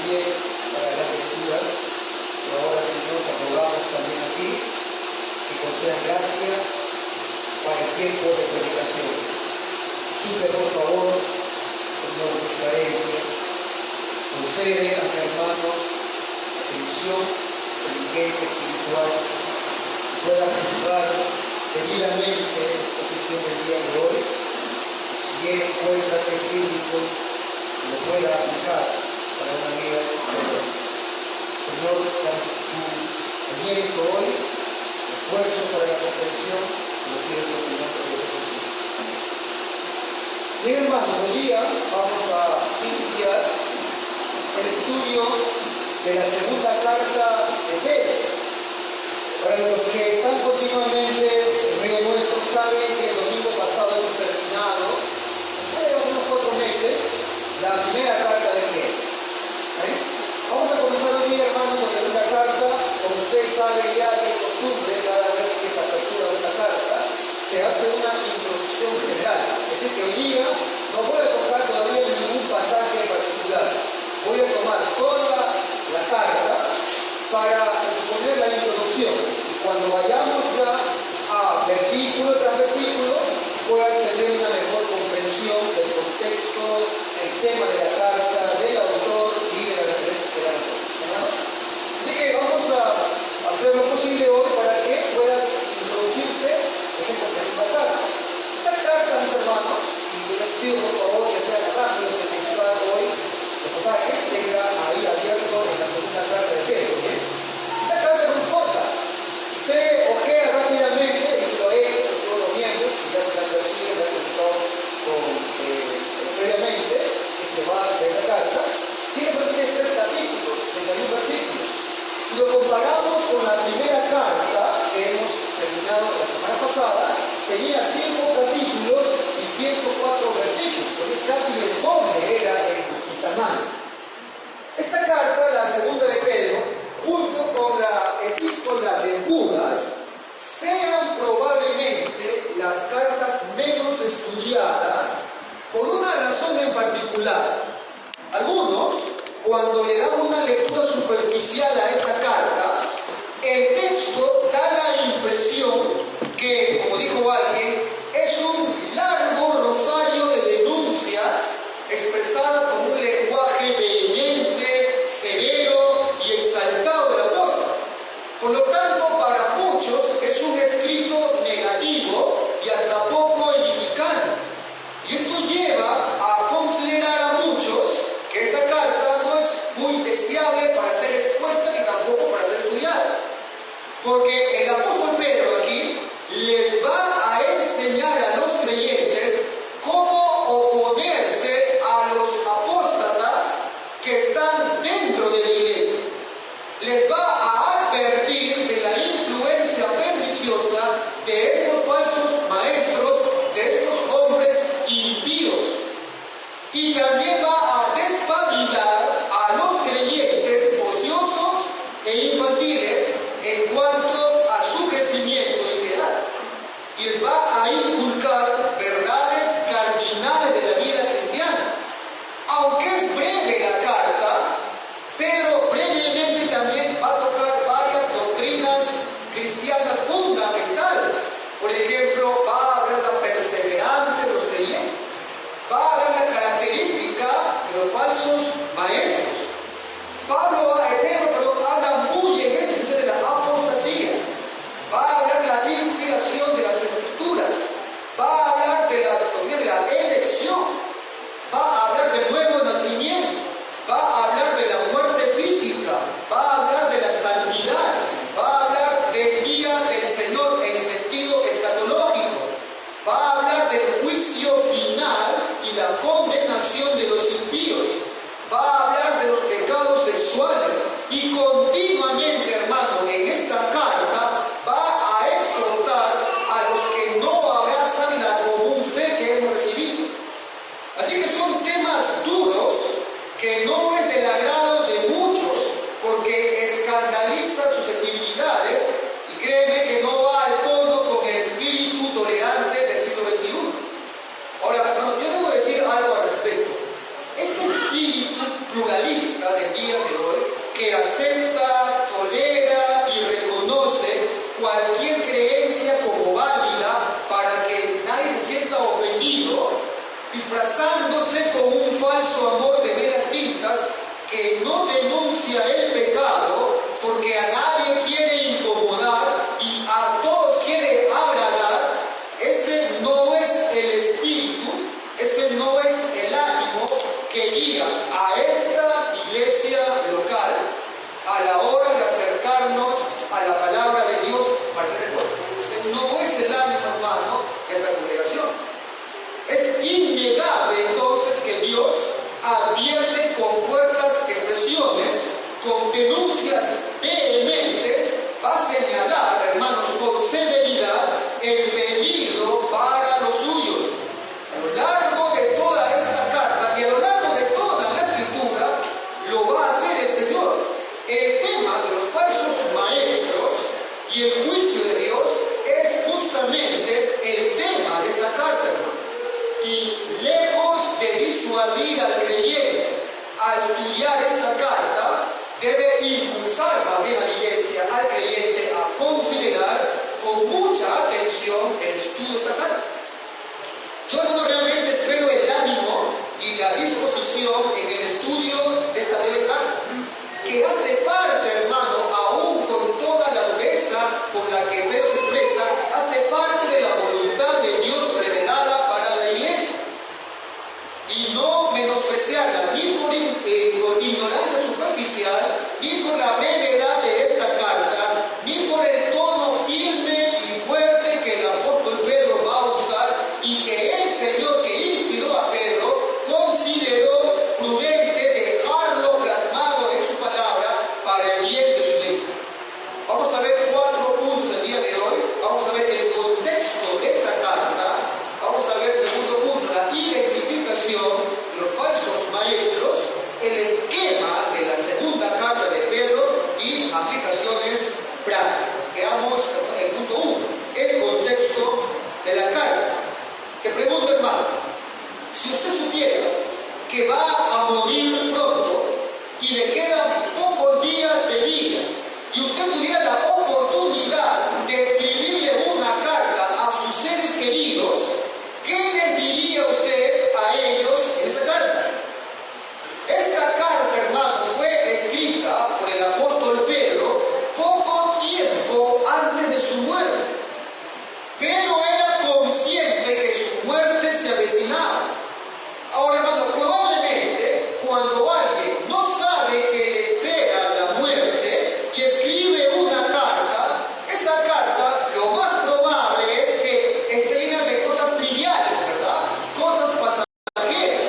también para las lecturas. Y ahora, Señor, te rogamos también aquí que concedas gracia para el tiempo de predicación. Suple, por favor, Señor, tus carencias. Concede a mi hermano atención, inteligencia espiritual, pueda juzgar debidamente la posición del día de hoy. Si él encuentra que es bíblico, lo pueda aplicar para una vida de Dios. Señor, con tu aliento hoy, esfuerzo para la comprensión, lo pido en el nombre de Jesús. Bien, hermanos, hoy día vamos a iniciar el estudio de la segunda carta de Pedro. Para los que están continuamente en medio nuestro, saben que el domingo pasado hemos terminado, después de unos 4 meses, la primera carta de Pedro. Vamos a comenzar hoy día, hermanos, la segunda carta. Como ustedes saben, ya es costumbre, cada vez que se apertura una carta, se hace una introducción general. Es decir, que hoy día no voy a tocar todavía ningún pasaje en particular. Voy a tomar toda la carta para exponer la introducción. Y cuando vayamos ya a versículo tras versículo, puedas tener una mejor comprensión del contexto, el tema de la carta, del autor y de la referencia del autor. Así que vamos a hacer lo posible hoy para que puedas introducirte en esta segunda carta. Esta carta, mis hermanos, y les pido por favor que sean rápidos en buscar hoy los pasajes, tenga ahí abierto en la segunda carta de Pedro. Esta carta no es corta. Usted ojea rápidamente, y si lo he hecho con todos los miembros, y ya se la advertido, ya se previamente, que se va a leer la carta, tiene solamente 3 capítulos, 31 versículos. Si lo comparamos con la primera carta que hemos terminado la semana pasada, tenía 5 capítulos y 104 versículos, porque casi el doble era el tamaño. Esta carta, la segunda de Pedro, junto con la epístola de Judas, sean probablemente las cartas menos estudiadas por una razón en particular. Algunos, cuando le dan una lectura superficial a esta carta, el texto da la impresión que, como dijo alguien, es un largo rosario de denuncias expresadas con un lenguaje vehemente, severo y exaltado del apóstol. Por lo tanto, para muchos es un escrito negativo y hasta poco edificante. Y esto lleva a considerar a muchos que esta carta no es muy deseable para ser expuesta ni tampoco para ser estudiada. Porque el apóstol Pedro aquí les va a enseñar a los creyentes cómo oponerse a los apóstatas que están dentro de la iglesia. Les va a advertir de la influencia perniciosa de estos falsos maestros, de estos hombres impíos. Y también va a despabilar a los creyentes ociosos e infantiles en cuanto a su crecimiento y piedad. Y les va a inculcar verdades cardinales de la vida cristiana. Aunque es breve la carta, pero brevemente también va a tocar varias doctrinas cristianas fundamentales. Por ejemplo, va a hablar de la perseverancia de los creyentes. Va a hablar de la característica de los falsos maestros. Pedro habla muy en esencia de la apostasía. Va a hablar de la inspiración de las escrituras. acercarnos a la palabra de Dios para ser respuesta. No es el ánimo, hermano, de esta congregación. Es innegable entonces que Dios advierte con fuertes expresiones, con denuncias vehementes, va a señalar, hermanos, con severidad el peligro para los suyos. A lo largo de toda esta carta y a lo largo de toda la escritura lo va a hacer el Señor. El tema de los falsos maestros y el juicio de Dios es justamente el tema de esta carta, hermano. Y lejos de disuadir al creyente a estudiar esta carta, debe impulsar también a la iglesia, al creyente, a considerar con mucha atención el estudio de esta carta. Yo, hermano, realmente espero el ánimo y la disposición en el estudio de esta breve carta, que hace parte, hermano, aún con toda la dureza con la que Pedro se expresa, hace parte de la voluntad de Dios revelada para la iglesia. Y no menospreciarla ni por ignorancia superficial, ni por la brevedad de esta carta, ni por el tono firme y fuerte que el apóstol Pedro va a usar y que el Señor que inspiró a Pedro consideró prudente dejarlo plasmado en su palabra para el bien de su iglesia. Vamos a ver 4 puntos el día de hoy. Vamos a ver el contexto de esta carta. Vamos a ver, segundo punto, la identificación de los falsos maestros, el esquema de la segunda carta de Pedro y aplicaciones prácticas. Veamos el punto 1, el contexto de la carta. Te pregunto, hermano, si usted supiera que va a morir pronto y le quedan pocos días de vida, y usted tuviera la oportunidad de escribirle una carta a sus seres queridos, ¿qué les diría usted a ellos en esa carta? Esta carta, hermano, fue escrita por el apóstol Pedro poco tiempo antes de su muerte. Pedro era consciente que su muerte se avecinaba. Ahora, hermano, probablemente cuando alguien no sabe que le espera la muerte y escribe una carta, esa carta lo más probable es que esté llena de cosas triviales, ¿verdad? Cosas pasajeras.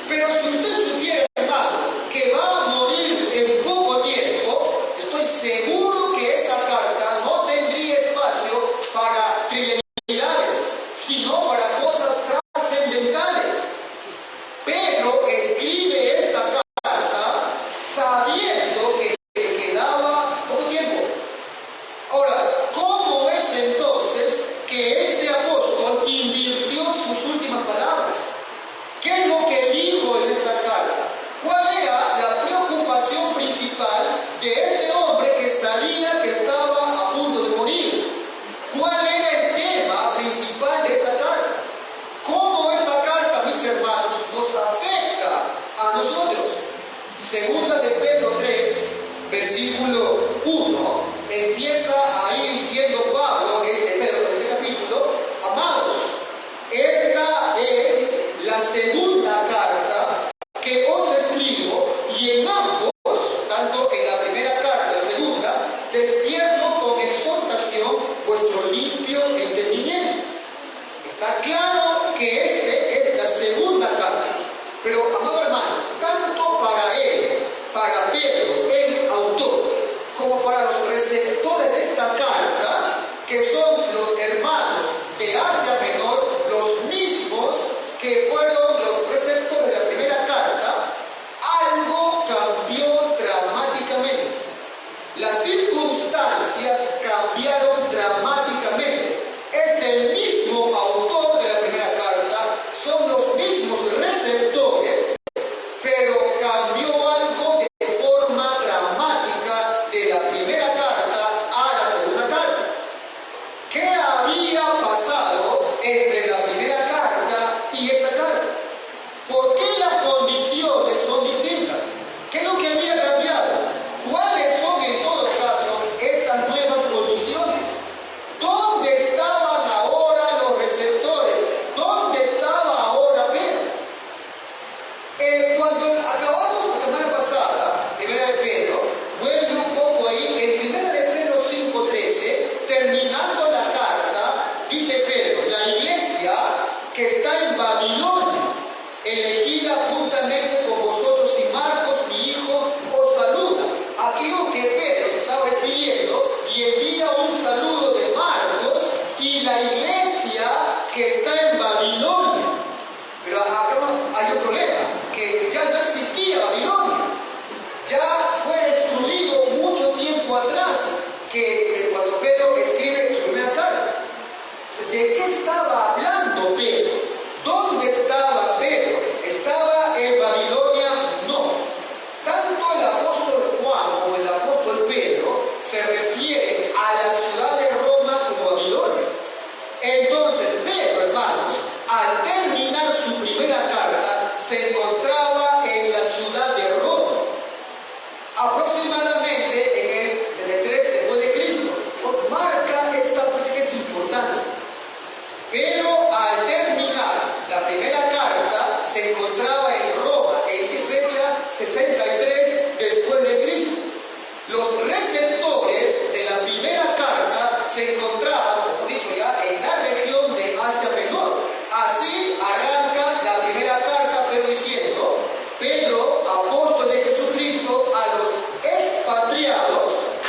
Pero si usted supiera, hermano, que va a morir en poco tiempo, estoy seguro que esa carta no tendría espacio para trivialidades, sino para cosas trascendentales. Pedro escribe esta carta sabiendo que le quedaba poco tiempo. Ahora, ¿cómo es entonces que este apóstol invirtió sus últimas palabras? ¿Qué es lo que dijo en esta carta? ¿Cuál era la preocupación principal de este hombre que sabía que estaba a punto de morir? ¿Cuál era el tema principal de esta carta? ¿Cómo esta carta, mis hermanos, nos afecta a nosotros? Segunda de Pedro 3, versículo 1, empieza ahí diciendo Pablo, Pedro, en este capítulo: amados, esta es la segunda carta que os escribo, y en ambos, tanto en la primera carta y la segunda, despierto con exhortación vuestro limpio entendimiento. Está claro que esta es la segunda carta, pero, amado hermano, tanto para él, para Pedro, el autor, como para los receptores de esta carta, que son los hermanos de Asia Menor, los mismos que fueron los receptores de la primera carta, algo cambió dramáticamente. Las circunstancias cambiaron dramáticamente. Es el mismo autor de la primera carta, son los mismos receptores, pero cambió algo de forma dramática de la primera carta a la segunda carta. ¿Qué había pasado entre la primera carta y esta carta? ¿Por qué las condiciones son distintas? ¿Qué es lo que había cambiado? ¿Cuáles son en todo caso esas nuevas condiciones? ¿Dónde estaban ahora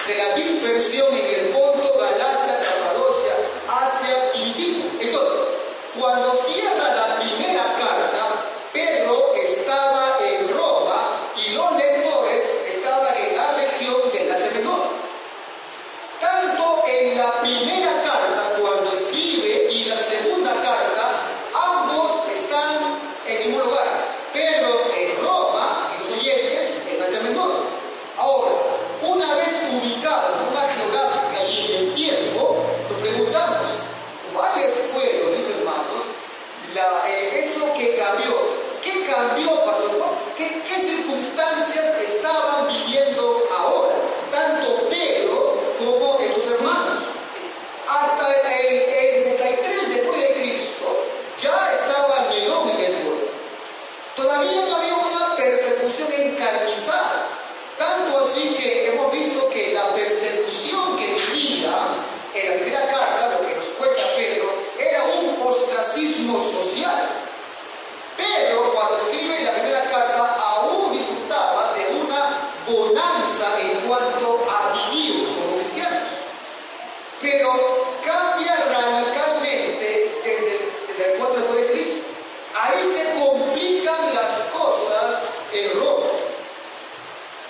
de la dispersión en el Ponto, Galacia, Capadocia, Asia y Bitinia. Entonces, cuando cierra la primera carta, Pedro estaba en Roma y los lectores estaban en la región del Asia Menor. Tanto en la primera carta, cuando escribe, y la segunda carta, ambos están en el mismo lugar. Pedro en Roma y los oyentes en Asia Menor. Ahora, una vez ubicados en una geográfica y en el tiempo, nos preguntamos, ¿cuáles fueron, mis hermanos, eso que cambió? ¿Qué cambió, Pastor Juan? ¿Qué circunstancias estaban viviendo ahora? Tanto Pedro como estos hermanos. Hasta el 63 después de Cristo, ya estaba Nerón en el pueblo. Todavía no había una persecución encarnizada. Tanto así que hemos visto que la persecución que vivía en la primera carta, lo que nos cuenta Pedro, era un ostracismo social. Pedro, cuando escribe la primera carta, aún disfrutaba de una bonanza en cuanto a vivir como cristianos. Pero cambia radicalmente desde el 74 después de Cristo. Ahí se complican las cosas en Roma.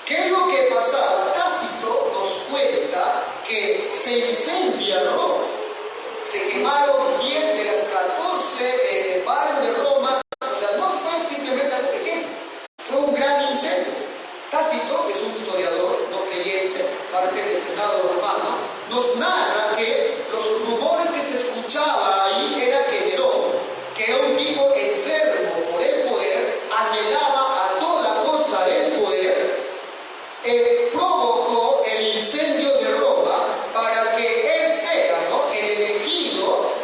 ¿Qué es lo que pasaba? Tácito nos cuenta que se incendia Roma. Se quemaron 10 de las 14 barrios de Roma. O sea, no fue simplemente algo pequeño, fue un gran incendio. Tácito, que es un historiador no creyente, parte del Senado romano, nos narra que los rumores que se escuchaba ahí era que Nerón, que era un tipo enfermo por el poder, anhelaba a toda costa el poder, provocó el incendio de Roma para que él sea, ¿no?, el elegido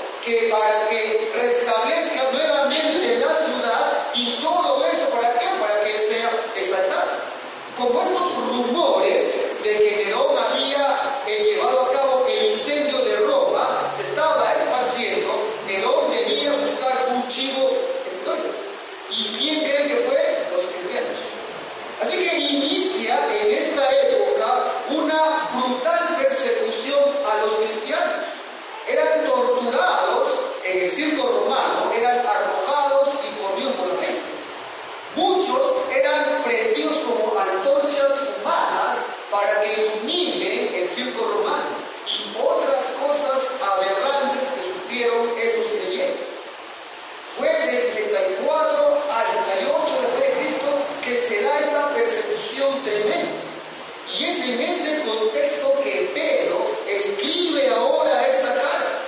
para que restablezca nuevamente la ciudad, y todo eso ¿para qué? Para que él sea exaltado. Como estos rumores de que Nerón había llevado a cabo el incendio de Roma se estaba esparciendo, Nerón debía buscar un chivo expiatorio. ¿Y quién cree que fue? Los cristianos. Así que inicia en esta época una brutal persecución a los cristianos. Eran torturados en el circo romano, eran arrojados y comidos por las bestias. Muchos eran prendidos como antorchas humanas para que iluminen el circo romano, y otras cosas aberrantes que sufrieron estos creyentes. Fue del 64 al 68 después de Cristo que se da esta persecución tremenda. Y es en ese contexto que Pedro escribe ahora esta carta.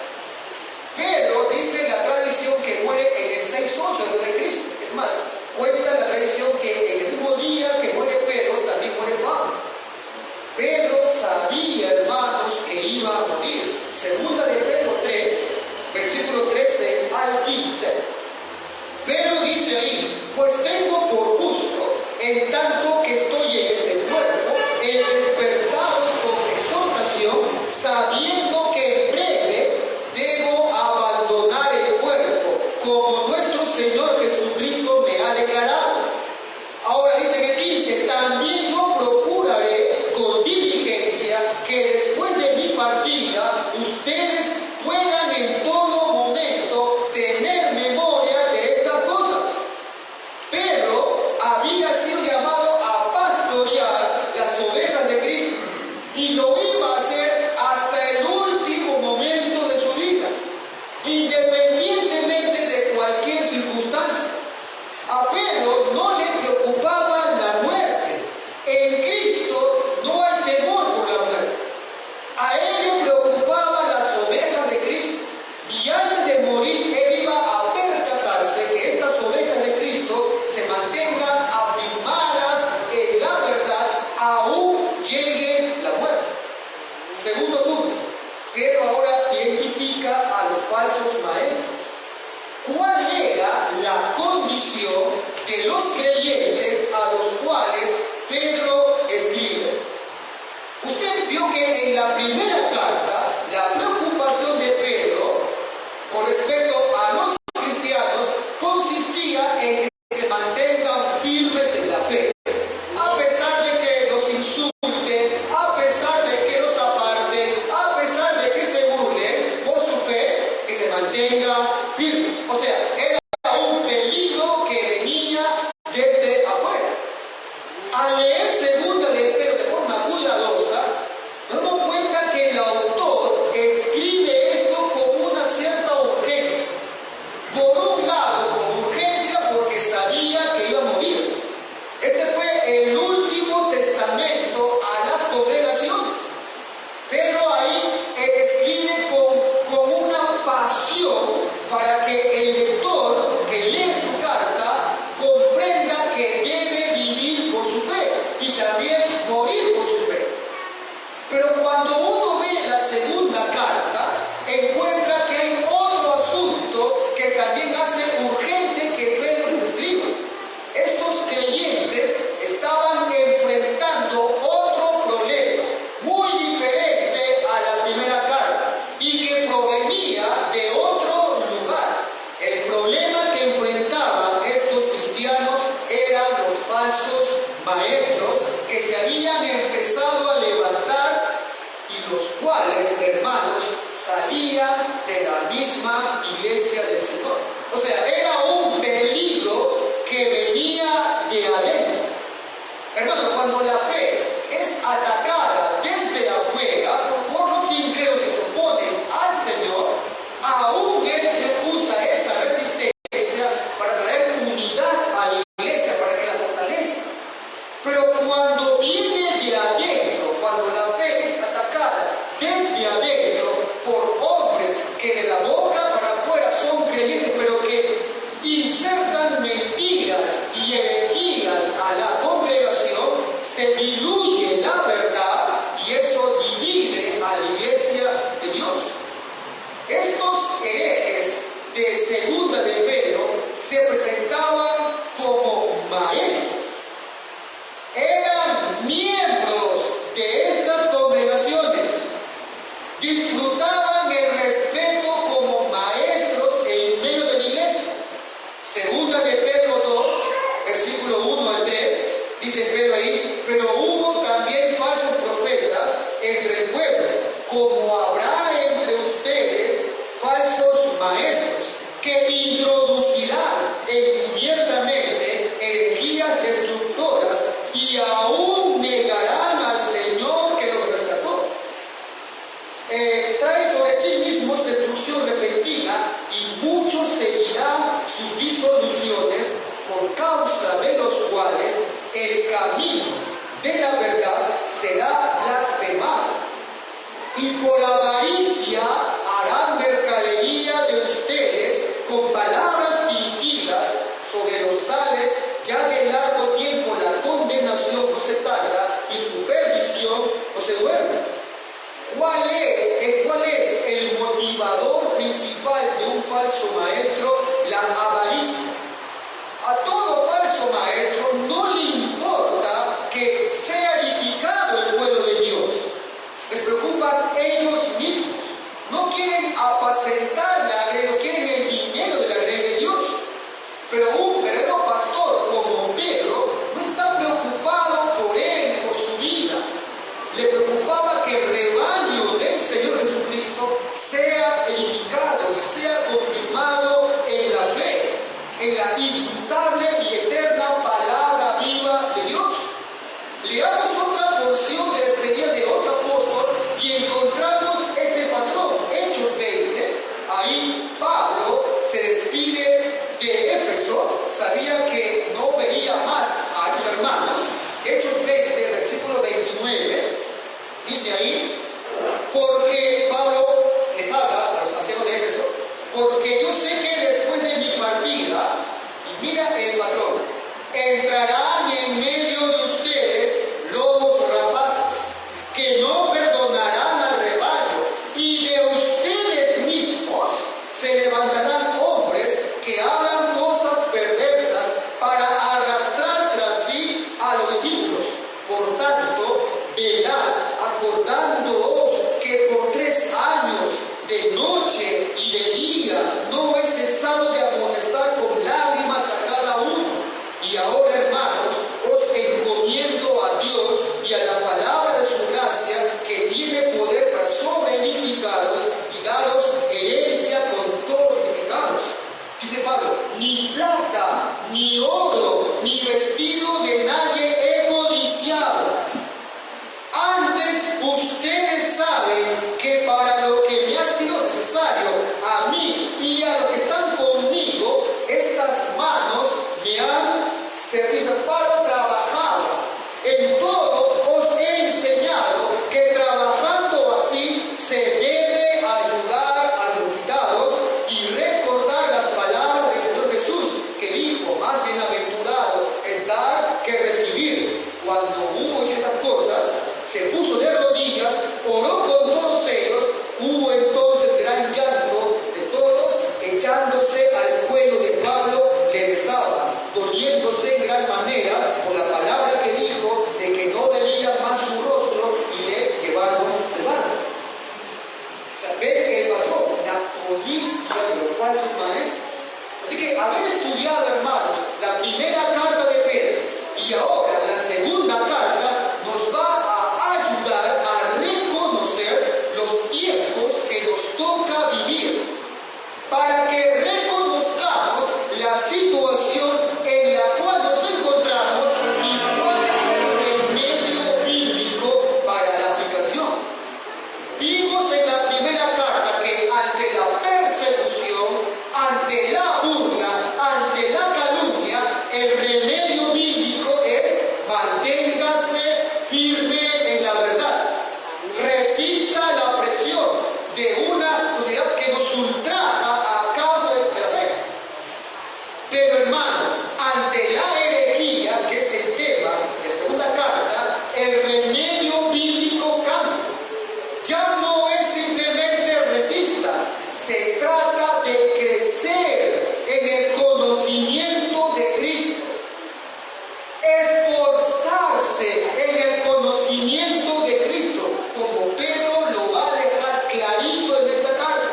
Pedro dice la tradición que muere en el 68 después de Cristo. Es más, cuenta la tradición que en el mismo día que muere Pedro, también muere Pablo. Pedro sabía, hermanos, que iba a morir. Segunda de Pedro 3, versículo 13 al 15. Pedro dice ahí: pues tengo por justo, en tanto que estoy en este cuerpo, el despertaros con exhortación, sabiendo que en breve debo abandonar el cuerpo, como nuestro Señor Jesucristo me ha declarado. Ahora dice en el 15: también yo procuraré con diligencia que después de mi partida ustedes puedan en todo momento tener memoria de estas cosas. Pedro había sido llamado a pastorear las ovejas de Cristo, y lo iba a hacer hasta el último momento de su vida, independientemente de cualquier circunstancia. A Pedro no le preocupaba la muerte. En Cristo no hay temor por la muerte. A él le preocupaban las ovejas de Cristo. Y antes de morir, él iba a percatarse que estas ovejas de Cristo se mantengan afirmadas en la verdad, aún llegue la muerte. Segundo punto, Pedro ahora identifica a los falsos maestros. ¿Cuál era la condición de los creyentes a los cuales Pedro escribe? Usted vio que en la primera carta, la preocupación de Pedro con respecto a los cristianos consistía en que se mantengan firmes en la fe. A pesar de que los insulten, a pesar de que cuando uno ve la segunda carta, encuentra que hay otro asunto que también hace urgente que Pedro se escriba. Estos creyentes estaban enfrentando otro problema muy diferente a la primera carta y que provenía de otro lugar. El problema que enfrentaban estos cristianos eran los falsos maestros que se habían empezado a levantar y los cuales, hermanos, salían de la misma iglesia del Señor. O sea, era un peligro que venía de adentro. Hermano, cuando la fe es atacada desde afuera por los incrédulos que se oponen al Señor, aún Él se usa esa resistencia para traer unidad a la iglesia, para que la fortalezca. Pero cuando viene de adentro, cuando la fe es atacada desde adentro por hombres que de la boca para afuera son creyentes, pero que insertan mentiras y herejías a la congregación, se diluye la verdad y eso divide a la iglesia de Dios. Estos herejes de segunda de Pedro se presentaban como maestros. Eran miembros de estas congregaciones. Disfrutaban el respeto como maestros en medio de la iglesia. Segunda de Pedro 2, versículo 1 al 3, dice Pedro ahí: pero hubo también falsos profetas entre el pueblo, como habrá entre ustedes falsos maestros, que introducirán encubiertamente herejías destructoras y aún negarán al Señor que los rescató. Trae sobre sí mismos destrucción repentina y muchos seguirán sus disoluciones, por causa de los cuales el camino de la verdad será blasfemado. Y por avaricia harán mercadería de ustedes con palabras fingidas. Sobre los tales ya de largo tiempo la condenación no se tarda y su perdición no se duerme. ¿Cuál es el motivador principal de un falso maestro? La avaricia. A todo falso maestro no le importa que sea edificado el pueblo de Dios. Les preocupan ellos mismos. No quieren apacentar la grey, ellos quieren el dinero de la grey de Dios. Pero un verdadero pastor como Pedro no está preocupado por él, por su vida. Le preocupaba que el rebaño del Señor Jesucristo sea edificado y sea confirmado en la fe, en la inimputable y eterna palabra viva de Dios. Leamos otra porción de la experiencia de otro apóstol y encontramos ese patrón. Hechos 20, ahí Pablo se despide de Éfeso, sabía que no vería más a los hermanos. Hechos 20, versículo 29, dice ahí: porque Pablo les habla a los ancianos de Éfeso, porque yo sé que después de mi partida, y mira el patrón, entrarán en medio de ustedes lobos rapaces, que no perdonarán al rebaño, y de ustedes mismos se levantarán hombres que hablan cosas perversas para arrastrar tras sí a los discípulos. Por tanto, velad, acordándoos que por 3 Y ahora la segunda carta nos va a ayudar a reconocer los tiempos que nos toca vivir, para que reconozcamos la situación en la cual nos encontramos y cuál es el remedio bíblico para la aplicación. Vimos en la primera carta que ante la persecución, ante la burla, ante la calumnia, el remedio bíblico es manténgase firme en la verdad. Resista la presión de una sociedad que nos ultraja a causa de la fe. Pero hermano, ante la herejía, que es el tema de la segunda carta, el remedio bíblico cambia. Ya no es simplemente resista, se trata de crecer en el conocimiento de Cristo, esforzarse en el conocimiento de Cristo, como Pedro lo va a dejar clarito en esta carta.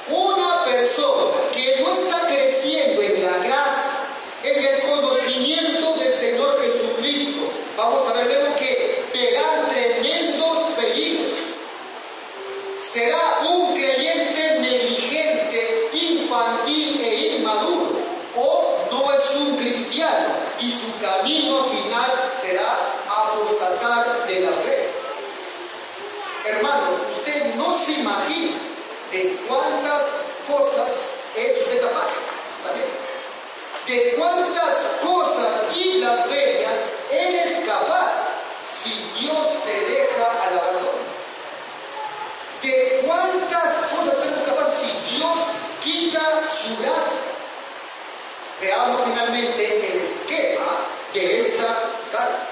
Una persona que no está creciendo en la gracia, en el conocimiento del Señor Jesucristo, vamos a ver luego que verán tremendos peligros. Será un creyente negligente, infantil e inmaduro, o no es un cristiano y su camino final será apostatar de la fe. Hermano, usted no se imagina de cuántas cosas es usted capaz, ¿también? De cuántas cosas y blasfemias eres capaz si Dios te deja al abandono. De cuántas cosas eres capaz si Dios quita su gracia. Veamos finalmente el esquema de esta carta.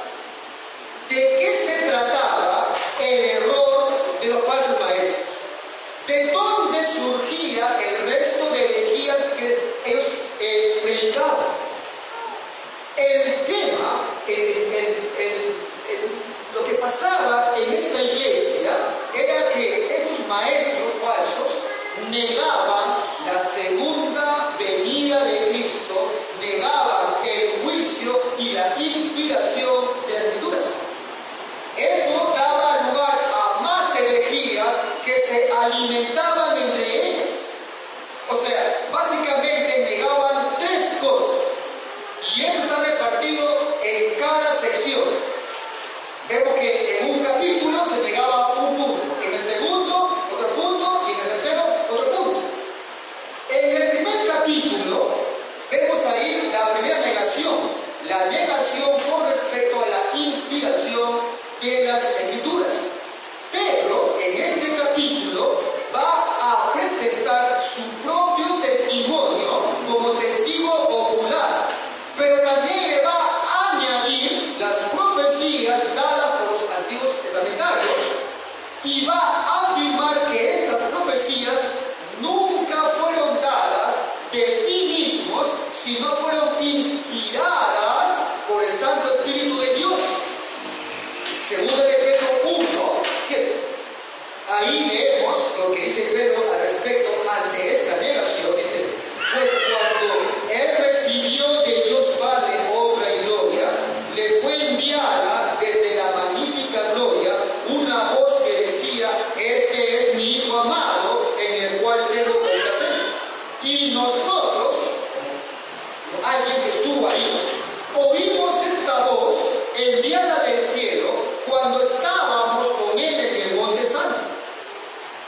¿De qué se trataba el error de los falsos maestros? ¿De dónde surgía el resto de herejías que ellos predicaban? El tema, lo que pasaba en esta iglesia era que estos maestros falsos negaban la segunda venida de Cristo, negaban el juicio y la inspiración de las Escrituras. Eso daba lugar a más herejías que se alimentaban entre ellas. O sea, básicamente negaban tres cosas. Y eso está repartido en cada sección. Vemos que en un capítulo se negaba un punto, en el segundo otro punto y en el tercero otro punto. En el primer capítulo vemos ahí la primera negación, la negación con respecto a la inspiración de las Escrituras. Pedro en este capítulo va a presentar su propio testimonio como testigo ocular, pero también le va a añadir las profecías dadas por los antiguos testamentarios y va a afirmar que estas profecías nunca fueron dadas de sí mismos, sino fueron inspiradas por el Santo Espíritu de Dios. Segunda de Pedro 1, 7. Ahí leemos lo que dice Pedro al respecto ante esta negación. Dice, pues cuando él recibió de Dios Padre obra y gloria, le fue enviada desde la magnífica gloria una voz que decía, este es mi Hijo amado, en el cual tengo complacencia. Y nosotros, alguien que estuvo ahí, oímos esta voz enviada del cielo cuando estábamos con él en el monte santo.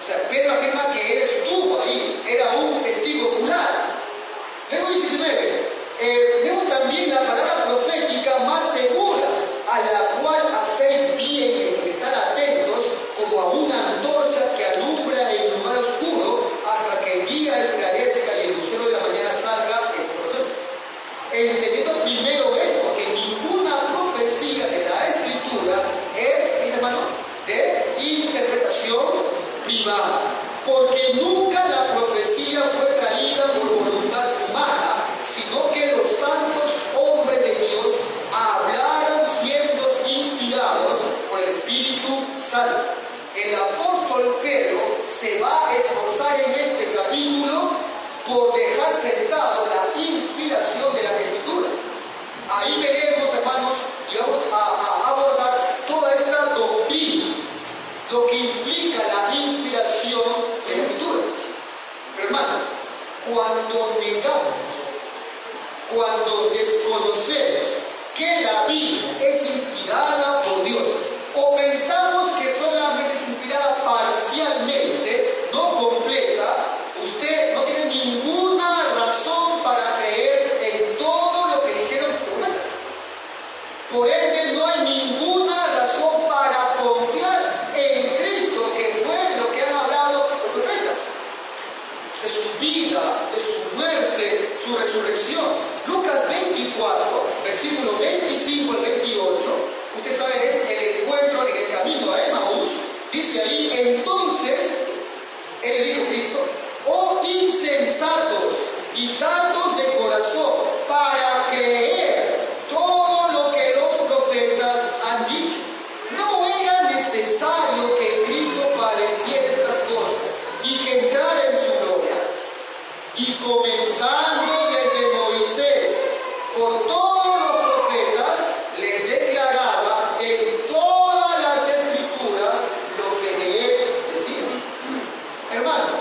O sea, Pedro afirma que él estuvo ahí, era un testigo ocular. Luego dice 19, vemos también la palabra profética más segura, a la cual hacéis bien en estar atentos como a una antorcha que alumbra en un lugar oscuro hasta que el día esclarezca y el lucero de la mañana salga en tus corazones. Entendiendo primero esto, que ninguna profecía de la Escritura es, dice hermano, de interpretación privada, porque nunca la profecía fue traída por voluntad humana, sino que los santos hombres de Dios hablaron siendo inspirados por el Espíritu Santo. El apóstol Pedro se va a esforzar en este capítulo por dejar sentado la inspiración de la Escritura. ahí veremos, hermanos, y vamos a abordar toda esta doctrina, lo que implica la inspiración de la Escritura. Pero hermano, cuando negamos, cuando desconocemos que la Biblia es inspirada por Dios, o pensamos que solamente es inspirada parcialmente, no completa, usted no tiene ninguna razón para creer en todo lo que dijeron los profetas. Por ende, no hay ninguna razón para confiar en Cristo, que fue lo que han hablado los profetas, de su vida, de su muerte, su resurrección. Lucas 24, versículo 25 al 28, usted sabe, es el encuentro en el camino a Emaús. Dice ahí: entonces, él le dijo Cristo: oh insensatos y tardos de corazón, para creer todo lo que los profetas han dicho. ¿No era necesario que Cristo padeciera estas cosas y que entrara en su gloria? Y comenzando desde Moisés, por todos los profetas, les declaraba en todas las escrituras lo que de él decían. Hermano,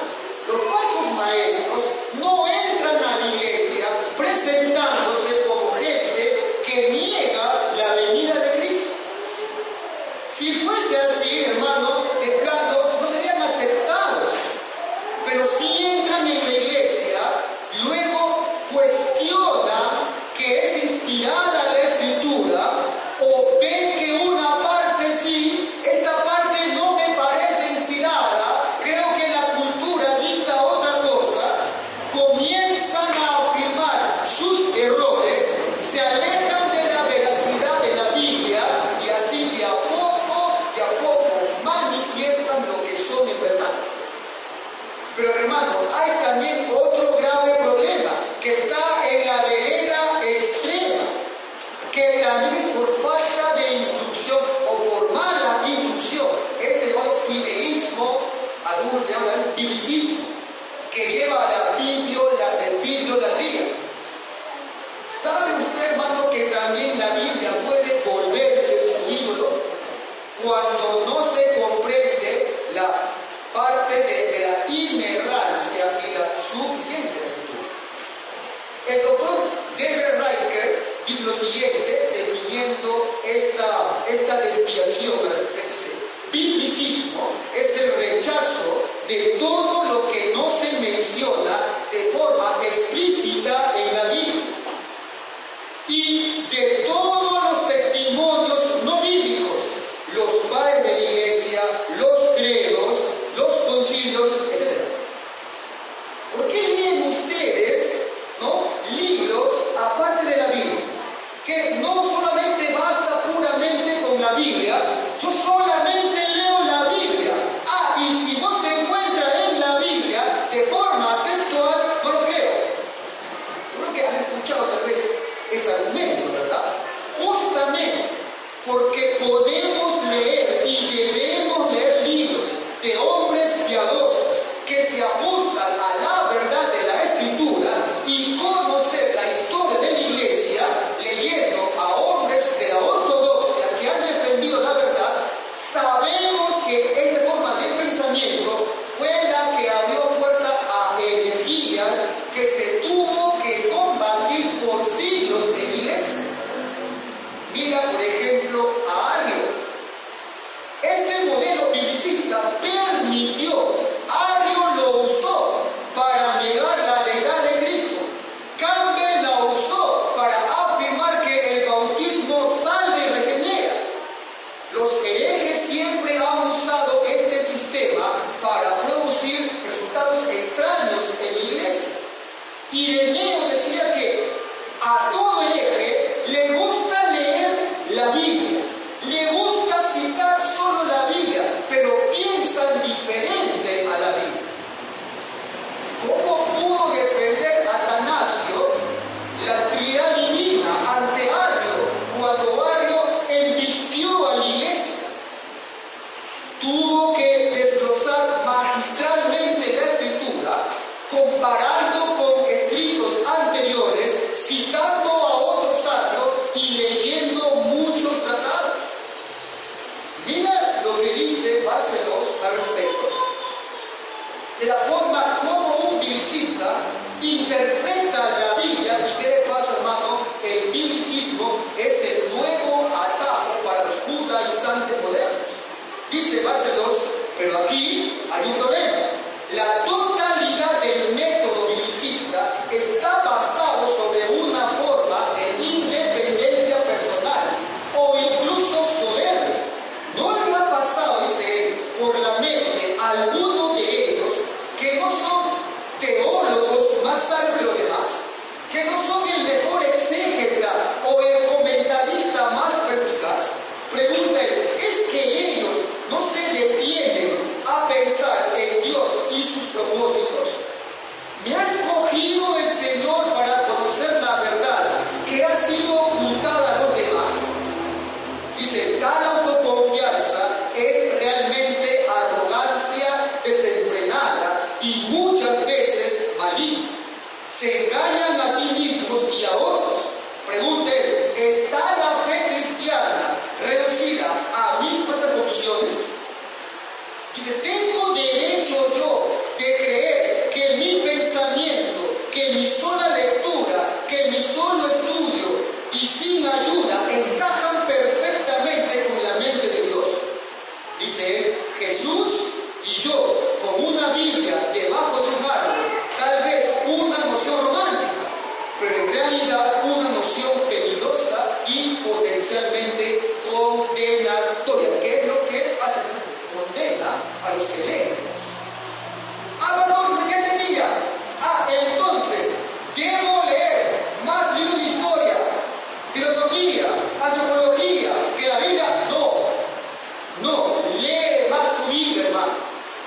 los falsos maestros no entran a la iglesia presentándose como gente que niega la venida de Cristo. Si fuese así, hermano, de plano, no serían aceptados. Pero si entran en la iglesia, luego cuestionan que es inspirada la Escritura, o ven que una parte sí, esta parte no me parece inspirada, creo que la cultura dicta otra cosa, comienzan a afirmar sus errores, se alejan de la veracidad de la Biblia y así de a poco manifiestan lo que son en verdad. Pero hermano, hay también otro grave problema que está en la vereda extrema, que también es por falta de instrucción o por mala instrucción. Es el llamado fideísmo, algunos le llaman biblicismo, que lleva a la bibliolatría. ¿Sabe usted, hermano, que también la Biblia puede volverse su ídolo cuando no se comprende la parte de la inerrancia y la suficiencia de la Escritura? El doctor Dever Riker dice lo siguiente, definiendo esta desviación al respecto. Dice: biblicismo es el rechazo de todo lo que no se menciona de forma explícita en la Biblia y de todos los testimonios no bíblicos, los padres de la iglesia, los credos, los concilios, etc. ¿Por qué leen ustedes, ¿no?, libros aparte de la Biblia? Que no solamente basta puramente con la Biblia, yo solamente leo la Biblia. Y si no se encuentra en la Biblia de forma textual, no lo creo. Seguro que han escuchado tal vez ese argumento, ¿verdad? Justamente porque podemos leer y debemos leer libros de hombres piadosos que se ajustan a la verdad de la Escritura y conocer la historia de la iglesia leyendo a hombres de la ortodoxia que han defendido la verdad, sabemos que esta forma de pensamiento fue la que abrió puerta a herejías que se tuvo que combatir por siglos en la iglesia. Mira, por ejemplo, a Arrio. Este modelo biblicista permitió, Arrio lo usó para negar la deidad de Cristo. Campbell la usó para afirmar que el bautismo salva y regenera. Los herejes siempre han usado este sistema para producir resultados extraños en la iglesia. Ireneo decía que a todo hereje le gusta leer la Biblia, le gusta citar solo la Biblia, pero piensan diferente a la Biblia. ¿Cómo pudo defender Atanasio la Trinidad divina ante Arrio cuando Arrio embistió a la iglesia? Tuvo que desglosar magistralmente la Escritura, comparando con escritos anteriores, citando a otros santos de la forma como un biblicista interpreta la Biblia, y que de paso, hermano, el biblicismo es el nuevo atajo para los judaizantes modernos. Dice Barcelos, pero aquí hay un problema. La totalidad del método biblicista está basado sobre una forma de independencia personal o incluso soberbia. ¿No le ha pasado, dice él, por la mente a alguno de ellos que no son teólogos más sabios que los demás, que no son el mejor exégeta o el comentarista más perspicaz? Pregunta él, ¿es que ellos no se detienen a pensar en Dios y sus propósitos? ¿Me ha escogido el Señor para conocer la verdad que ha sido ocultada a los demás? Dice, tal autoconfianza es realmente arrogancia desenfrenada y muchas veces maligna. Se engañan a sí mismos y a otros. Pregunten, ¿está la fe cristiana reducida a mismas conclusiones? Dice, ¿tengo derecho yo de creer que mi pensamiento, que mi sola lectura, que mi solo estudio y sin ayuda encajan perfectamente con la mente de Dios? Dice él, Jesús y yo, con una Biblia debajo de un árbol, tal vez una noción romántica, pero en realidad una noción peligrosa y potencialmente condenatoria. ¿Qué es lo que hace? Condena a los que leen. Pastor, ¿qué entendía? Entonces, debo leer más libros de historia, filosofía, antropología, que la Biblia. No, lee más tu Biblia, hermano.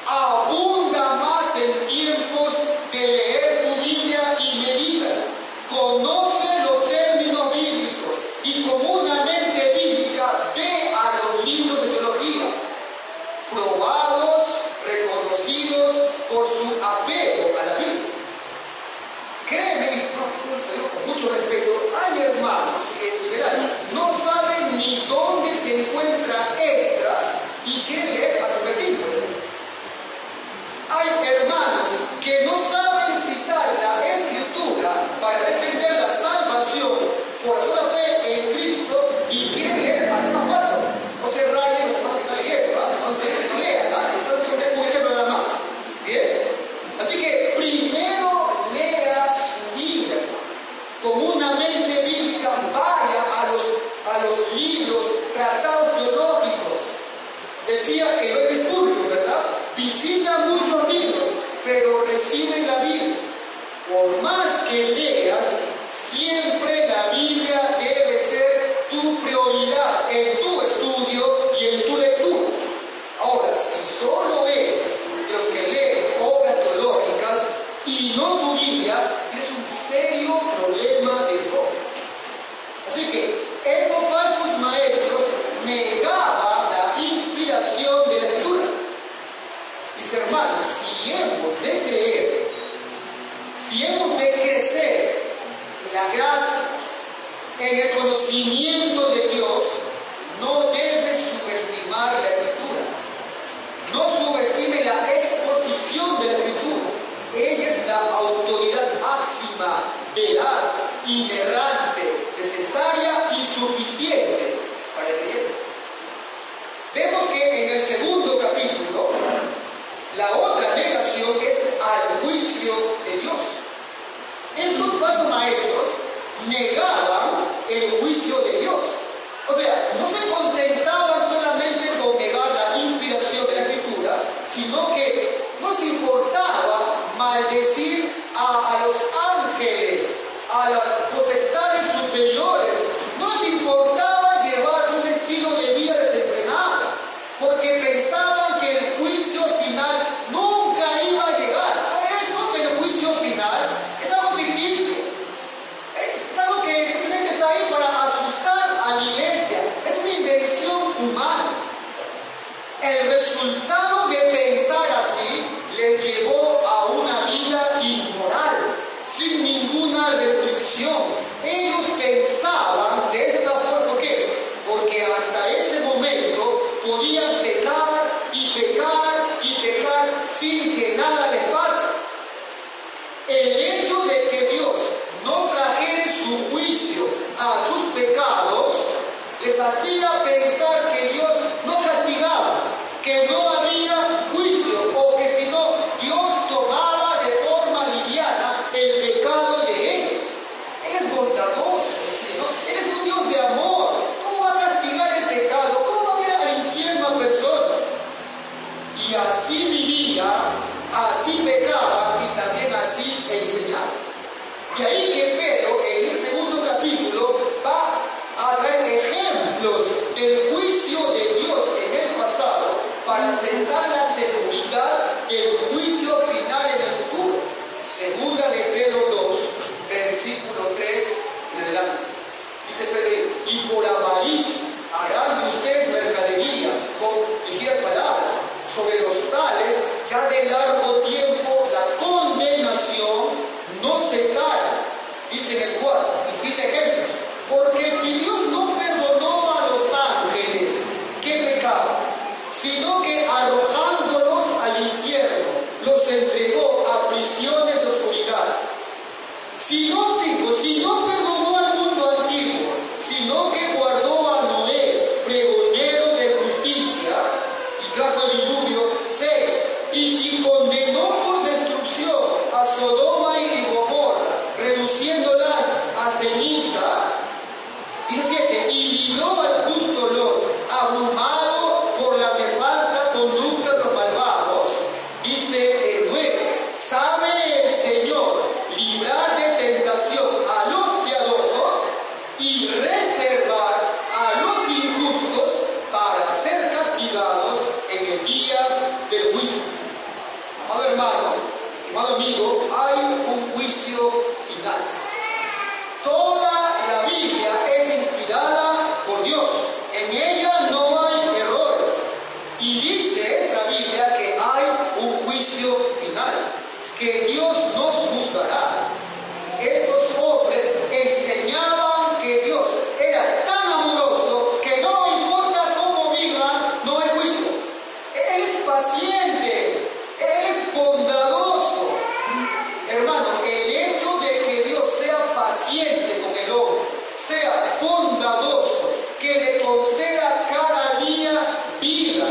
Abunda más en tiempos de leer tu Biblia y medita. Conoce los términos bíblicos y con una mente bíblica ve a los libros de teología, probados, reconocidos por su apego a la Biblia. Créeme, y te digo con mucho respeto, hay hermanos que no saben ni dónde se encuentra Esdras y quieren leer a repetir. Hay hermanos que no saben citar la Escritura para defender la salvación por la sola fe en Cristo y quieren leer a demás pasos. No se rayen los hermanos que están leyendo, no lean, esto es un ejemplo nada más. Bien, así que primero lea su Biblia, con una mente bíblica vaya a los libros, tratados teológicos. Decía el Spurgeon, ¿verdad? Visita muchos libros, pero recibe la Biblia. Por más que leas, siempre la Biblia debe ser tu prioridad en tu estudio y en tu lectura. Ahora, si solo eres de los que leen obras teológicas y no tu Biblia, tienes un serio problema de enfoque. Así que estos falsos maestros negaban la inspiración de la Escritura. Mis hermanos, si hemos de creer, si hemos de crecer en la gracia, en el conocimiento de Dios, no debes subestimar la Escritura. No subestime la exposición de la Escritura. Ella es la autoridad máxima, veraz, inerrante, necesaria y suficiente para el creyente. Vemos que en el segundo capítulo, la otra negación es al juicio de Dios. Estos falsos maestros negaban el juicio de Dios. O sea, no se contentaban solamente con negar la inspiración de la Escritura, sino que no les importaba maldecir a los ángeles, a las potestades superiores. No les importaba llevar un estilo de vida desenfrenado, porque pensaban que el juicio final nunca iba a llegar. Eso del juicio final es algo ficticio. Es algo que simplemente está ahí para asustar a la iglesia. Es una invención humana. El resultado de pensar así les llevó a una vida inmoral, sin ninguna restricción. Ellos pensaban de esta forma. ¿Por qué? Porque hasta ese momento podían pecar y pecar y pecar sin que nada les y así vivía, así pecaba y también así enseñaba. Y ahí que Pedro, en el segundo capítulo, va a traer ejemplos del juicio de Dios en el pasado para sentar la seguridad del juicio final en el futuro. Segunda de Pedro 2, versículo 3 en adelante. Dice Pedro, y por avaricia harán de ustedes mercadería con ligeras palabras. Sobre los tales, ya de largo tiempo la condenación no se para. Dice en el 4, y cita ejemplos. Porque si Dios no perdonó a los ángeles que pecaban, sino que arrojándolos al infierno, los entregó a prisiones de oscuridad. Si no perdonó al mundo antiguo, sino que guardó a Noé, pregonero de justicia, y trajo el diluvio. 6. Y si condenó por destrucción a Sodoma y Gomorra, reduciéndolas a ceniza. Dice 7. Y libró al justo Lot, abrumado por la nefasta conducta de los malvados. Dice el 9. Sabe el Señor librar de tentación a los piadosos y reservar a los injustos para ser castigados en el día del juicio. Amado hermano, estimado amigo, hay un juicio final. Toda la Biblia es inspirada por Dios. En ella no hay errores. Y dice esa Biblia que hay un juicio final, que Dios nos juzgará. Estos hombres enseñaban que Dios era tan amoroso que no importa cómo vivan, no hay juicio. Él es paciente, Él es bondadoso. Hermano, el hecho de que Dios sea paciente con el hombre, sea bondadoso, que le conceda cada día vida,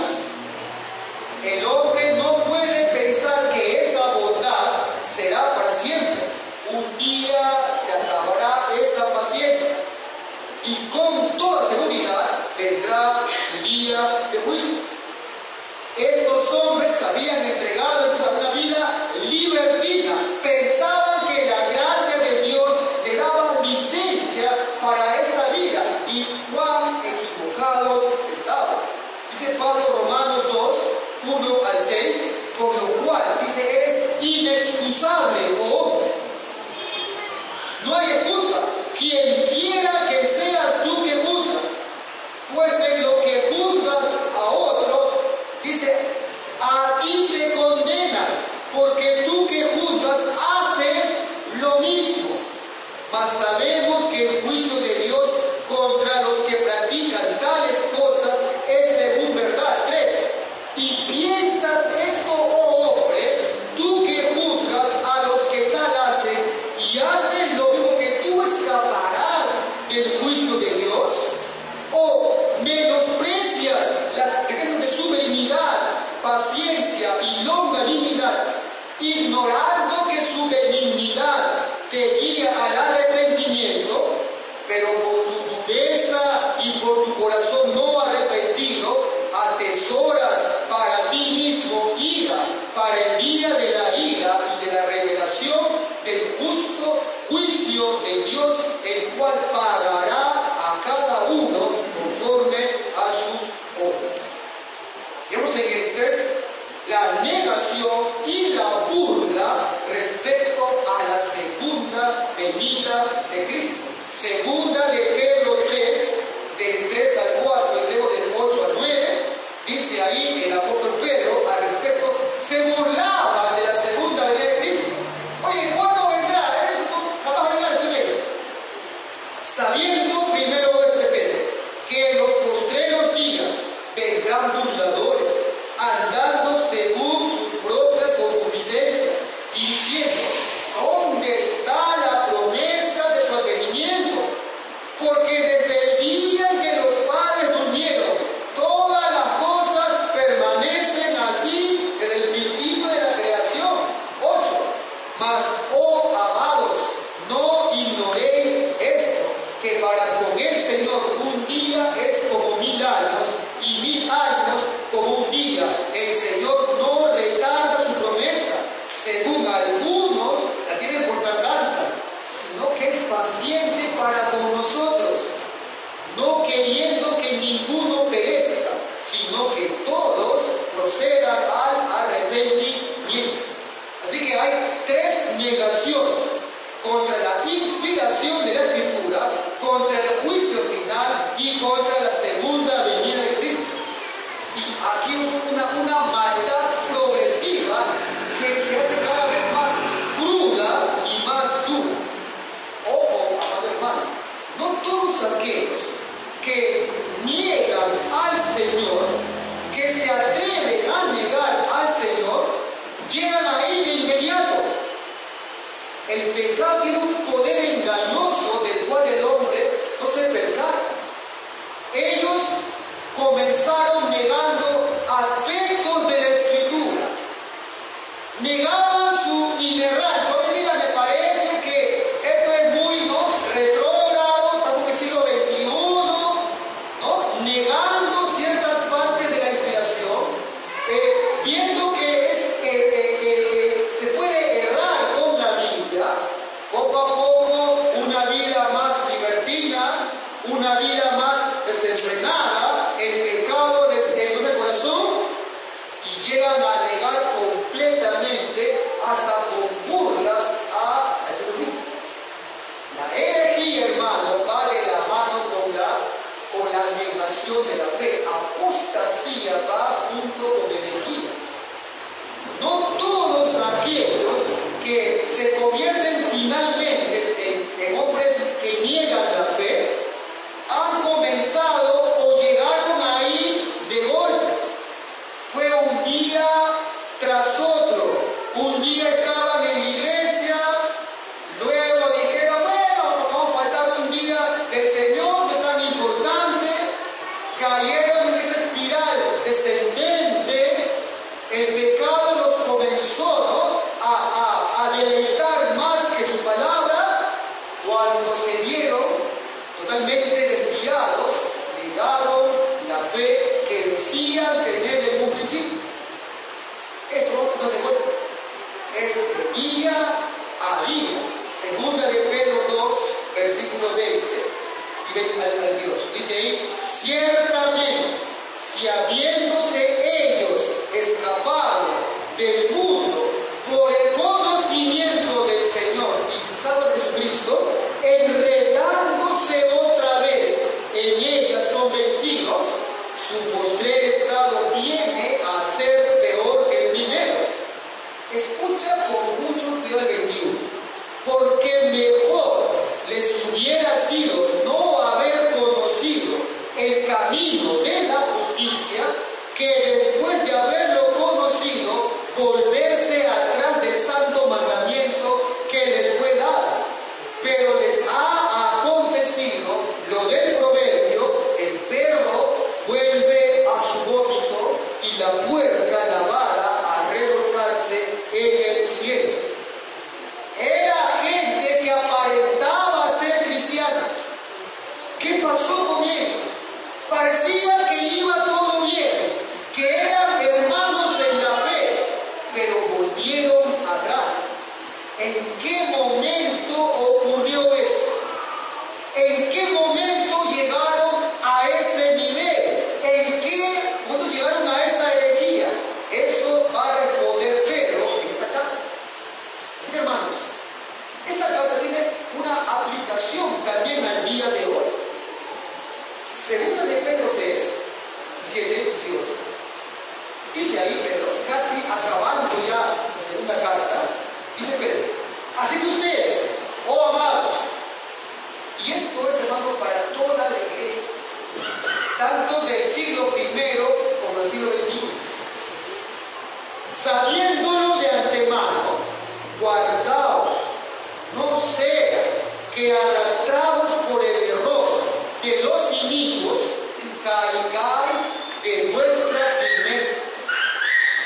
el hombre no puede pensar que esa bondad será para siempre. Un día se acabará esa paciencia y con toda seguridad vendrá el día de juicio. Estos hombres se habían entregado a una vida libertina, pensaban que la gracia de Dios le daba licencia para esta vida y cuán equivocados estaban. Dice Pablo, Romanos 2, 1 al 6, con lo cual dice, eres inexcusable, oh hombre. No hay excusa. Quien quiera que seas tú que juzgas, pues en lo que juzgas a otro, dice, a ti te condenas, porque tú que juzgas haces lo mismo. Mas sabemos que el juicio de Dios contra los que practican tales cosas es según verdad. 3. Y piensas esto, oh hombre, tú que juzgas a los que tal hacen y hacen lo mismo, que tú escaparás del juicio de Dios. O menosprecias las riquezas de su benignidad, paciencia y longanimidad, ignorando que su benignidad te guía al arrepentimiento, pero por tu dureza y por tu corazón no arrepentido, atesoras para ti mismo ira, para el día de la ira y de la revelación del justo juicio de Dios, el cual pagará a cada uno conforme a sus obras. Vemos en el 3 la negación y la burla respecto a la segunda venida de Cristo. Segunda de Pedro 3, del 3 al 4 y luego del 8 al 9, dice ahí el apóstol Pedro al respecto, se burlaba de la segunda venida de Cristo. Oye, ¿cuándo vendrá? Esto jamás vendrá de ellos. Sabiendo, primero este Pedro, que en los postreros días vendrán burladores, andando según sus propias concupiscencias, y diciendo, ¿dónde está la promesa de su advenimiento? inspiración de la Escritura, contra el juicio final y contra la segunda venida de Cristo. Y aquí es una maldad progresiva que se hace cada vez más cruda y más dura. Ojo, amado hermano, no todos aquellos que niegan al Señor, que se atreven a negar al Señor, llegan ahí de inmediato. El pecado tiene un poder engañoso del cual el hombre no se percata. Ellos comenzaron negando aspectos de la Escritura. Negaban su inerrancia. Oye, mira, me parece que esto es muy retrógrado, estamos en el siglo XXI, ¿no? Negando ciertas partes de la inspiración, viendo que se puede errar con la Biblia, poco a poco una vida más libertina, una vida más desenfrenada, el pecado les entra el corazón y llegan a negar completamente, hasta con burlas, a ese mismo. La herejía, hermano, va de la mano con la negación de la fe. Apostasía va junto con herejía. No todos aquellos que se convierten finalmente en hombres que niegan la fe han comenzado o llegaron ahí de golpe. Fue un día tras otro. Un día estaban en la iglesia, luego dijeron, bueno, no vamos a faltar un día del Señor, no es tan importante. Cayeron en esa espiral descendente. El pecado los comenzó a deleitar más que su palabra. Cuando se vieron totalmente desviados, negaron la fe que decían tener desde un principio. Eso no es de golpe, es de día a día. Segunda de Pedro 2, versículo 20 y 22. Dice ahí, ciertamente, si habiéndose ellos escapado del mundo por el conocimiento del Señor y Salvador Jesucristo, enredándose otra vez en ellas son vencidos, su postrer estado viene a ser peor que el primero. Escucha con mucho cuidado el 21. Porque mejor les hubiera sido no haber conocido el camino de la justicia, que después de haberlo conocido, volverse atrás del santo mandamiento que les fue dado. Pero les ha acontecido lo del proverbio: el perro vuelve a su vómito y la puerca lavada a revolcarse en el cielo. Era gente que aparentaba ser cristiana. ¿Qué pasó con ellos? Parecía que iba todo bien, que eran hermanos en la fe, pero volvieron atrás. ¿En qué momento ocurrió eso? ¿En qué momento llegaron a ese nivel? ¿En qué momento llegaron a esa herejía? Eso va a responder Pedro en esta carta. Así que, hermanos, esta carta tiene una aplicación también al día de hoy. Segunda de Pedro 3, 17 y 18. Dice ahí Pedro, casi acabando ya la segunda carta, dice Pedro, así que ustedes, oh amados, y esto es, hermano, para toda la iglesia, tanto del siglo I como del siglo XXI, sabiéndolo de antemano, guardaos, no sea que arrastrados por el error de los inicuos, caigáis de vuestra firmeza.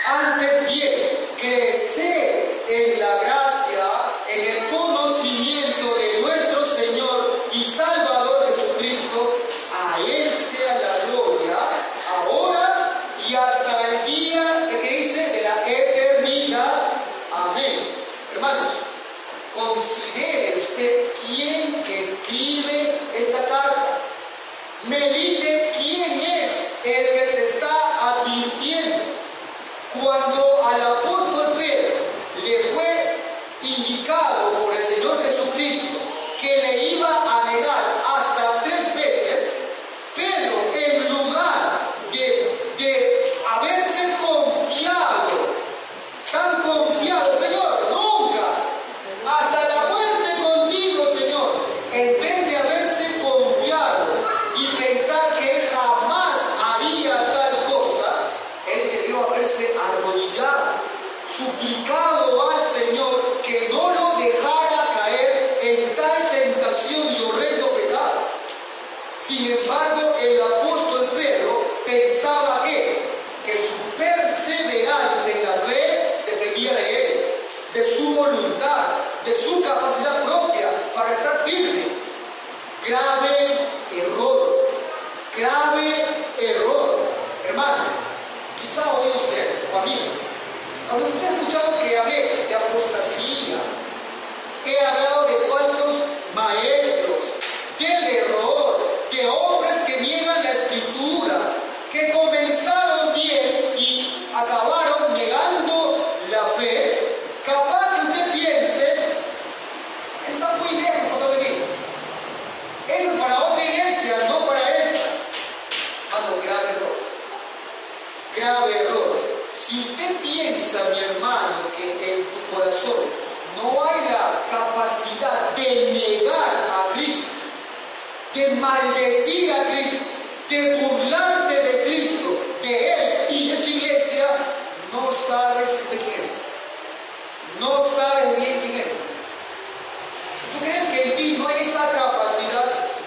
Antes bien, creced en la gracia, en el conocimiento de nuestro Señor y Salvador Jesucristo. A Él sea la gloria, ahora y hasta el día que dice de la eternidad. Amén. Hermanos, considere usted quién escribe esta carta. Medite quién es el que te está advirtiendo. Cuando al apóstol Pedro le fue indicado por el Señor Jesucristo suplicado al Señor que no lo dejara caer en tal tentación y horrendo pecado. Sin embargo, el apóstol Pedro pensaba que su perseverancia en la fe dependía de él, de su voluntad, de su capacidad propia para estar firme. Grave error, grave error. Hermano, quizá hoy usted o a mí, cuando usted ha escuchado que hablé de apostasía, he hablado de falsos maestros, del error, de hombres que niegan la escritura, que comenzaron bien y acabaron negando la fe, capaz que usted piense, está muy lejos, pastor de mí. Eso es para otra iglesia, no para esta. Mano, grave error. Grave error. Si usted piensa, mi hermano, que en tu corazón no hay la capacidad de negar a Cristo, de maldecir a Cristo, de burlarte de Cristo, de Él y de su iglesia, no sabes de qué es. No sabes bien quién es. ¿Tú crees que en ti no hay esa capacidad?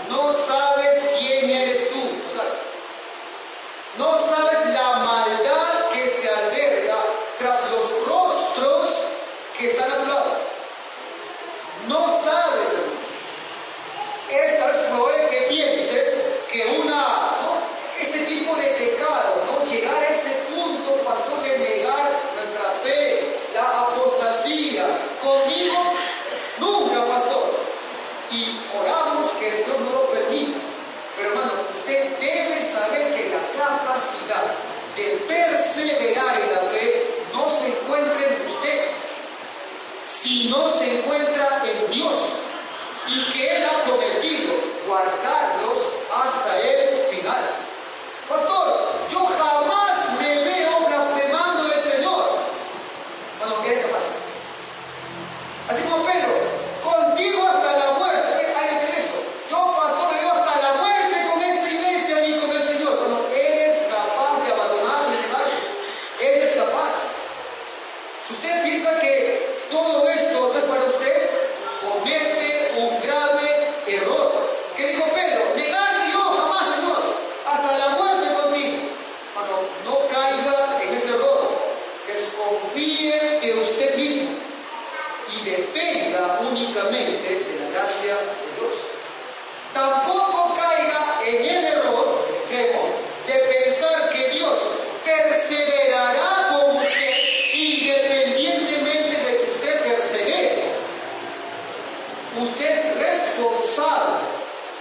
No sabes quién eres tú, no sabes. No sabes la maldad que se alberga tras los rostros que están a tu lado. No sabes. Es tal vez probable que pienses que ese tipo de pecado, ¿no? Llegar a ese punto, pastor, de negar nuestra fe, la apostasía, conmigo, nunca, pastor. Y oramos que el Señor no lo permita. Pero hermano, usted debe saber que la capacidad de perseverar en la fe no se encuentra en usted, sino se encuentra en Dios. Y que Él ha prometido guardarlos hasta el final. Pastor, yo jamás me veo blasfemando del Señor. Bueno, ¿qué es capaz? Así como Pedro, contigo hasta la muerte. ¿Hay de eso? Yo, pastor, me veo hasta la muerte con esta iglesia y con el Señor. Bueno, eres capaz de abandonarme, de negarme. Eres capaz. Si usted piensa que todo esto no es para usted, comete un grave error. ¿Qué dijo Pedro? Negarte yo jamás, Señor, hasta la muerte contigo. Cuando no caiga en ese error, desconfíe de usted mismo y dependa únicamente de la gracia de Dios. Tampoco caiga en el error extremo de pensar que Dios perseverará con usted independientemente de que usted persevere. Usted es responsable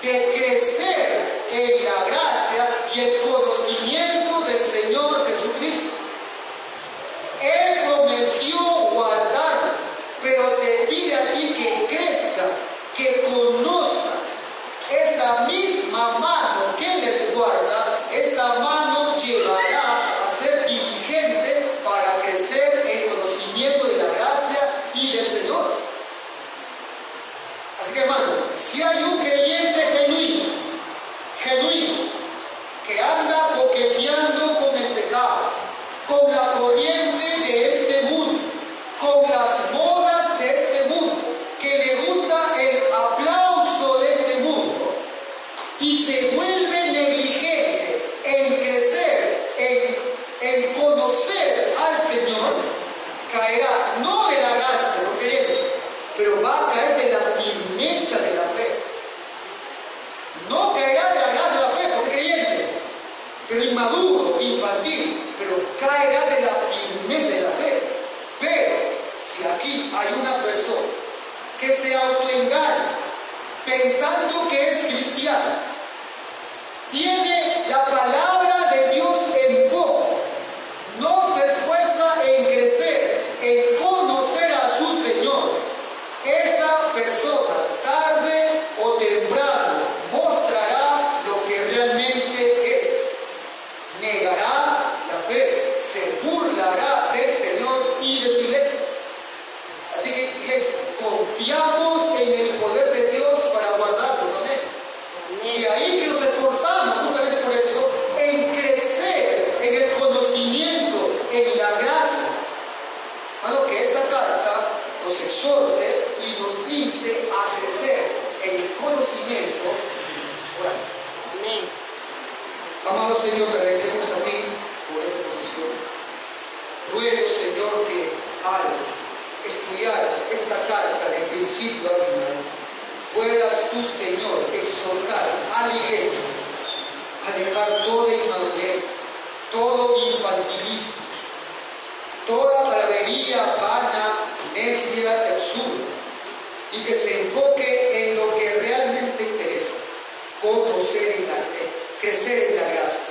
de crecer en la gracia y el conocimiento del Señor Jesucristo. Él prometió guardarlo, pero te pide a ti que crezcas, que conozcas esa misma mano que les guarda. Esa mano llevará a ser diligente para crecer en conocimiento de la gracia y del Señor. Así que, hermano, si hay un creyente genuino, que anda coqueteando con el pecado, con la corriente de este mundo, con las modas de este mundo, que le gusta el aplauso de este mundo y se vuelve negligente en crecer, en conocer al Señor, caerá no de la gracia, no creyente, pero va a caer de la firmeza de la fe. No caerá de la gracia de la fe porque creyente, pero inmaduro, infantil, pero caerá de la firmeza de la fe. Pero si aquí hay una persona que se autoengaña pensando que es cristiano, tiene la palabra de Dios en poco, no se esfuerza en crecer, en conocer a su Señor, esa persona tarde o temprano mostrará lo que realmente es. Negará la fe, se burlará del Señor y de su iglesia. Así que, iglesia, confiamos en el poder de Dios para guardarnos. Amén. Y ahí que nos esforzamos justamente exhorte y nos inste a crecer en el conocimiento. Oramos. Amén. Amado Señor, te agradecemos a ti por esta posición. Ruego, Señor, que al estudiar esta carta de principio a final, puedas tú, Señor, exhortar a la iglesia a dejar toda inmadurez, todo infantilismo, toda palabrería vana, necia y absurda, y que se enfoque en lo que realmente interesa: crecer en la gracia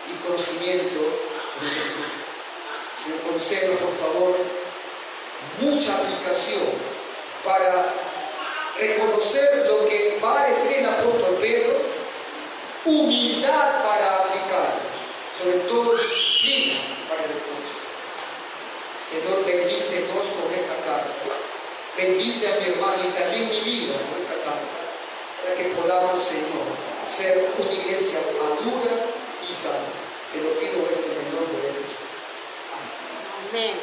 y conocimiento de Jesucristo. Señor, concédenos, por favor, mucha aplicación para reconocer lo que va a decir el apóstol Pedro, humildad para aplicar, sobre todo disciplina para el esfuerzo. Señor, bendícenos con esta carta. Bendice a mi hermano y también mi vida con esta carta, para que podamos, Señor, ser una iglesia madura y sana. Te lo pido esto en el nombre de Jesús. Amén.